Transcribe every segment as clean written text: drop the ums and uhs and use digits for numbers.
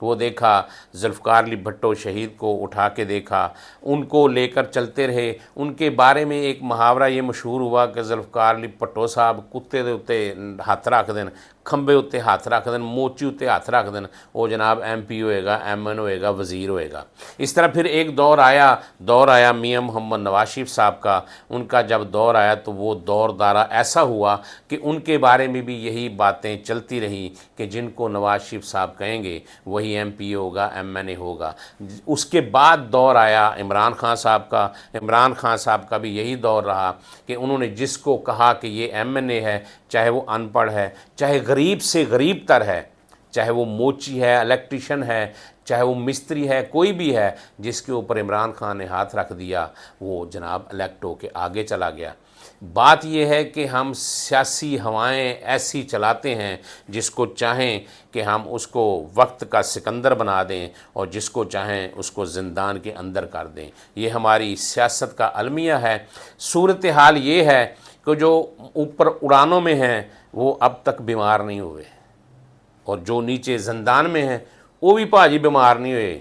وہ دیکھا ذوالفقار علی بھٹو شہید کو اٹھا کے دیکھا، ان کو لے کر چلتے رہے۔ ان کے بارے میں ایک محاورہ یہ مشہور ہوا کہ ذوالفقار علی بھٹو صاحب کتے دے اتے ہاتھ رکھ دین، کھمبے اتے ہاتھ رکھ دین، موچی اتے ہاتھ رکھ دین، وہ جناب ایم پی ہوئے گا، ایم این ہوئے گا، وزیر ہوئے گا۔ اس طرح پھر ایک دور آیا میاں محمد نواز شریف صاحب کا۔ ان کا جب دور آیا تو وہ دور دارہ ایسا ہوا کہ ان کے بارے میں بھی یہی باتیں چلتی رہی کہ جن کو نواز شریف صاحب کہیں گے وہی ایم پی ہوگا، ایم این اے ہوگا۔ اس کے بعد دور آیا عمران خان صاحب کا۔ عمران خان صاحب کا بھی یہی دور رہا کہ انہوں نے جس کو کہا کہ یہ ایم این اے ہے، چاہے وہ ان پڑھ ہے، چاہے غریب سے غریب تر ہے، چاہے وہ موچی ہے، الیکٹریشن ہے، چاہے وہ مستری ہے، کوئی بھی ہے، جس کے اوپر عمران خان نے ہاتھ رکھ دیا وہ جناب الیکٹ ہو کے آگے چلا گیا۔ بات یہ ہے کہ ہم سیاسی ہوائیں ایسی چلاتے ہیں، جس کو چاہیں کہ ہم اس کو وقت کا سکندر بنا دیں اور جس کو چاہیں اس کو زندان کے اندر کر دیں۔ یہ ہماری سیاست کا المیہ ہے۔ صورتحال یہ ہے کہ جو اوپر اڑانوں میں ہیں وہ اب تک بیمار نہیں ہوئے، اور جو نیچے زندان میں ہیں وہ بھی پاجی بیمار نہیں ہوئے۔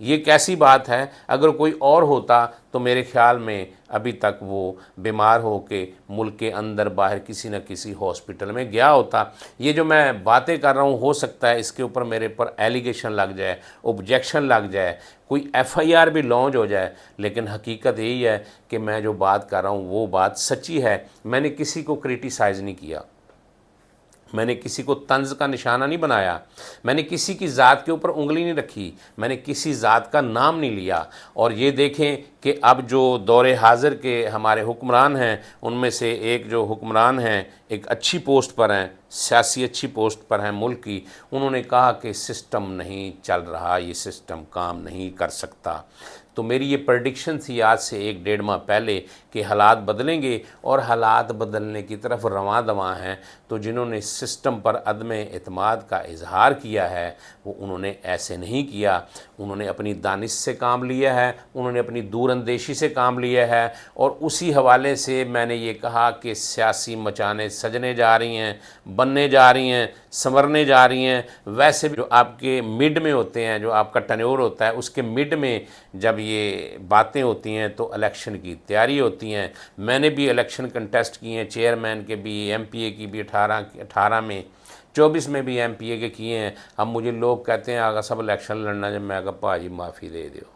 یہ کیسی بات ہے؟ اگر کوئی اور ہوتا تو میرے خیال میں ابھی تک وہ بیمار ہو کے ملک کے اندر باہر کسی نہ کسی ہاسپٹل میں گیا ہوتا۔ یہ جو میں باتیں کر رہا ہوں، ہو سکتا ہے اس کے اوپر میرے پر ایلیگیشن لگ جائے، اوبجیکشن لگ جائے، کوئی ایف آئی آر بھی لانچ ہو جائے، لیکن حقیقت یہی ہے کہ میں جو بات کر رہا ہوں وہ بات سچی ہے۔ میں نے کسی کو کرٹیسائز نہیں کیا، میں نے کسی کو طنز کا نشانہ نہیں بنایا، میں نے کسی کی ذات کے اوپر انگلی نہیں رکھی، میں نے کسی ذات کا نام نہیں لیا۔ اور یہ دیکھیں کہ اب جو دور حاضر کے ہمارے حکمران ہیں، ان میں سے ایک جو حکمران ہیں، ایک اچھی پوسٹ پر ہیں، سیاسی اچھی پوسٹ پر ہیں ملک کی، انہوں نے کہا کہ سسٹم نہیں چل رہا، یہ سسٹم کام نہیں کر سکتا۔ تو میری یہ پریڈکشن تھی آج سے 1-1.5 ماہ پہلے کہ حالات بدلیں گے، اور حالات بدلنے کی طرف رواں دواں ہیں۔ تو جنہوں نے سسٹم پر عدم اعتماد کا اظہار کیا ہے وہ انہوں نے ایسے نہیں کیا، انہوں نے اپنی دانش سے کام لیا ہے، انہوں نے اپنی دور اندیشی سے کام لیا ہے۔ اور اسی حوالے سے میں نے یہ کہا کہ سیاسی مچانے سجنے جا رہی ہیں، بننے جا رہی ہیں، سنورنے جا رہی ہیں۔ ویسے بھی جو آپ کے مڈ میں ہوتے ہیں، جو آپ کا ٹینیور ہوتا ہے، اس کے مڈ میں جب یہ باتیں ہوتی ہیں تو الیکشن کی تیاری ہوتی ہیں۔ میں نے بھی الیکشن کنٹیسٹ کیے ہیں، چیئرمین کے بھی، ایم پی اے کی بھی، 18 میں، 24 میں بھی ایم پی اے کے کیے ہیں۔ اب مجھے لوگ کہتے ہیں آگا صاحب الیکشن لڑنا، جب میں کہا پاجی معافی دے دیو۔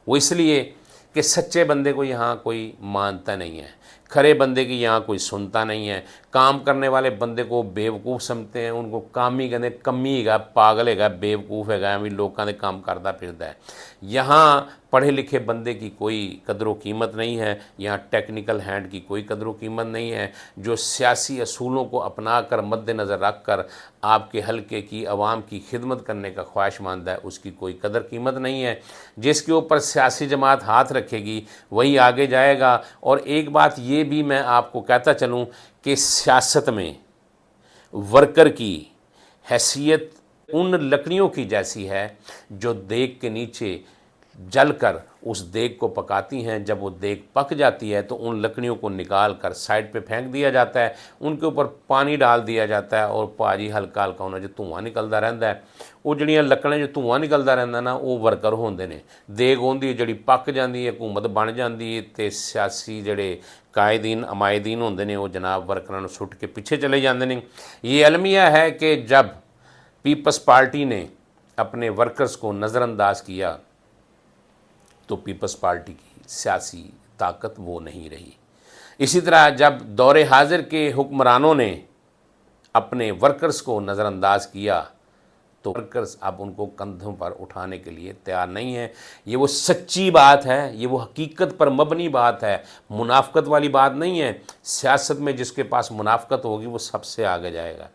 وہ اس لیے کہ سچے بندے کو یہاں کوئی مانتا نہیں ہے، کھرے بندے کی یہاں کوئی سنتا نہیں ہے۔ کام کرنے والے بندے کو بیوقوف سمجھتے ہیں، ان کو کام ہی کہتے کمی ہے، پاگل ہے، بیوقوف ہے، ہمیں لوگوں نے کام کرتا پھرتا ہے۔ یہاں پڑھے لکھے بندے کی کوئی قدر و قیمت نہیں ہے، یہاں ٹیکنیکل ہینڈ کی کوئی قدر و قیمت نہیں ہے۔ جو سیاسی اصولوں کو اپنا کر مد نظر رکھ کر آپ کے حلقے کی عوام کی خدمت کرنے کا خواہش مند ہے، اس کی کوئی قدر قیمت نہیں ہے۔ جس کے اوپر سیاسی جماعت ہاتھ رکھے گی وہی آگے جائے گا۔ اور ایک بات یہ بھی میں آپ کو کہتا چلوں کہ سیاست میں ورکر کی حیثیت ان لکڑیوں کی جیسی ہے جو دیگ کے نیچے جل کر اس دیگ کو پکاتی ہیں۔ جب وہ دیگ پک جاتی ہے تو ان لکڑیوں کو نکال کر سائڈ پہ پھینک دیا جاتا ہے، ان کے اوپر پانی ڈال دیا جاتا ہے، اور پاجی ہلکا ہلکا ہونا جو دھواں نکلتا رہتا ہے، وہ جڑیاں لکڑیں جو دھواں نکلتا رہتا نا، وہ ورکر ہوندے نے۔ دیگ ہوندی جڑی پک جاندی ہے، حکومت بن جاندی ہے، تے سیاسی جڑے قائدین عمائدین ہوندے نے وہ جناب ورکراں نوں سٹ کے پیچھے چلے جاندے نے۔ یہ المیہ ہے کہ جب پیپلز پارٹی نے اپنے ورکرز کو نظر انداز کیا تو پیپلز پارٹی کی سیاسی طاقت وہ نہیں رہی۔ اسی طرح جب دور حاضر کے حکمرانوں نے اپنے ورکرز کو نظر انداز کیا تو ورکرز اب ان کو کندھوں پر اٹھانے کے لیے تیار نہیں ہیں۔ یہ وہ سچی بات ہے، یہ وہ حقیقت پر مبنی بات ہے، منافقت والی بات نہیں ہے۔ سیاست میں جس کے پاس منافقت ہوگی وہ سب سے آگے جائے گا،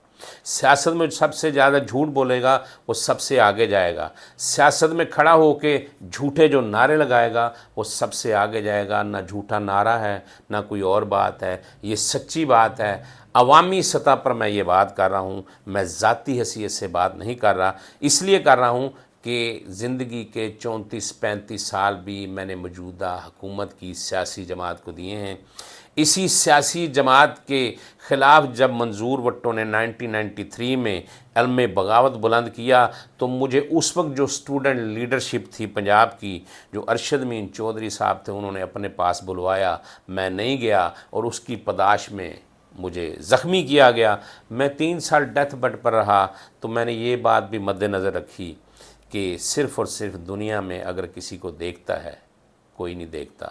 سیاست میں سب سے زیادہ جھوٹ بولے گا وہ سب سے آگے جائے گا، سیاست میں کھڑا ہو کے جھوٹے جو نعرے لگائے گا وہ سب سے آگے جائے گا۔ نہ جھوٹا نعرہ ہے، نہ کوئی اور بات ہے، یہ سچی بات ہے۔ عوامی سطح پر میں یہ بات کر رہا ہوں، میں ذاتی حیثیت سے بات نہیں کر رہا، اس لیے کر رہا ہوں کہ زندگی کے 34-35 سال بھی میں نے موجودہ حکومت کی سیاسی جماعت کو دیے ہیں۔ اسی سیاسی جماعت کے خلاف جب منظور بھٹو نے 1993 میں علم بغاوت بلند کیا تو مجھے اس وقت جو اسٹوڈنٹ لیڈرشپ تھی پنجاب کی، جو ارشد مین چودھری صاحب تھے، انہوں نے اپنے پاس بلوایا، میں نہیں گیا اور اس کی پاداش میں مجھے زخمی کیا گیا۔ میں 3 سال ڈیتھ بیڈ پر رہا، تو میں نے یہ بات بھی مد نظر رکھی کہ صرف اور صرف دنیا میں اگر کسی کو دیکھتا ہے، کوئی نہیں دیکھتا۔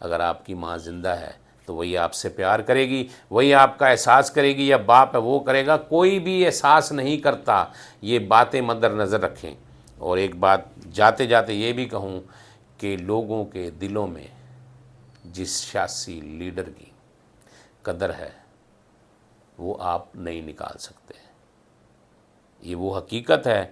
اگر آپ کی ماں زندہ ہے تو وہی آپ سے پیار کرے گی، وہی آپ کا احساس کرے گی، یا باپ ہے وہ کرے گا، کوئی بھی احساس نہیں کرتا۔ یہ باتیں مد نظر رکھیں۔ اور ایک بات جاتے جاتے یہ بھی کہوں کہ لوگوں کے دلوں میں جس سیاسی لیڈر کی قدر ہے وہ آپ نہیں نکال سکتے۔ یہ وہ حقیقت ہے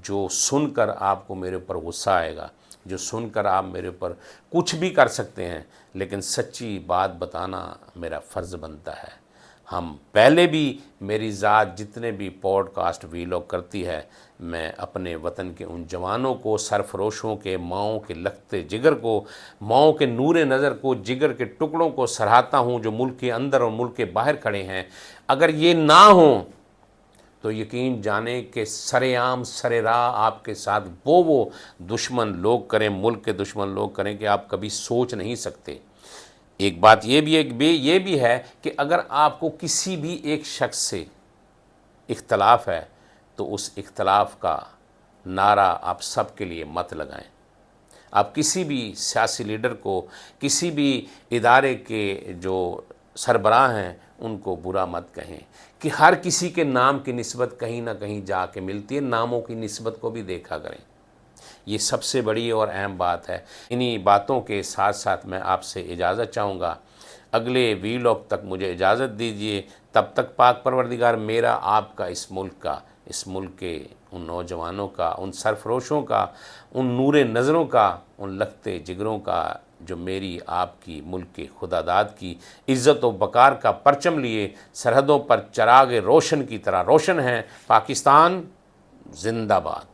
جو سن کر آپ کو میرے اوپر غصہ آئے گا، جو سن کر آپ میرے اوپر کچھ بھی کر سکتے ہیں، لیکن سچی بات بتانا میرا فرض بنتا ہے۔ ہم پہلے بھی، میری ذات جتنے بھی پوڈ کاسٹ ویلاگ کرتی ہے، میں اپنے وطن کے ان جوانوں کو، سرفروشوں کے، ماؤں کے لگتے جگر کو، ماؤں کے نور نظر کو، جگر کے ٹکڑوں کو سراہتا ہوں جو ملک کے اندر اور ملک کے باہر کھڑے ہیں۔ اگر یہ نہ ہوں تو یقین جانیں کہ سر عام سر راہ آپ کے ساتھ وہ دشمن لوگ کریں، ملک کے دشمن لوگ کریں کہ آپ کبھی سوچ نہیں سکتے۔ ایک بات یہ بھی ہے کہ اگر آپ کو کسی بھی ایک شخص سے اختلاف ہے تو اس اختلاف کا نعرہ آپ سب کے لیے مت لگائیں۔ آپ کسی بھی سیاسی لیڈر کو، کسی بھی ادارے کے جو سربراہ ہیں ان کو برا مت کہیں، کہ ہر کسی کے نام کی نسبت کہیں نہ کہیں جا کے ملتی ہے، ناموں کی نسبت کو بھی دیکھا کریں۔ یہ سب سے بڑی اور اہم بات ہے۔ انہی باتوں کے ساتھ ساتھ میں آپ سے اجازت چاہوں گا، اگلے ویلاگ تک مجھے اجازت دیجیے۔ تب تک پاک پروردگار میرا، آپ کا، اس ملک کا، اس ملک کے ان نوجوانوں کا، ان سرفروشوں کا، ان نور نظروں کا، ان لگتے جگروں کا جو میری آپ کی، ملک کے خدا داد کی عزت و وقار کا پرچم لیے سرحدوں پر چراغ روشن کی طرح روشن ہیں۔ پاکستان زندہ باد۔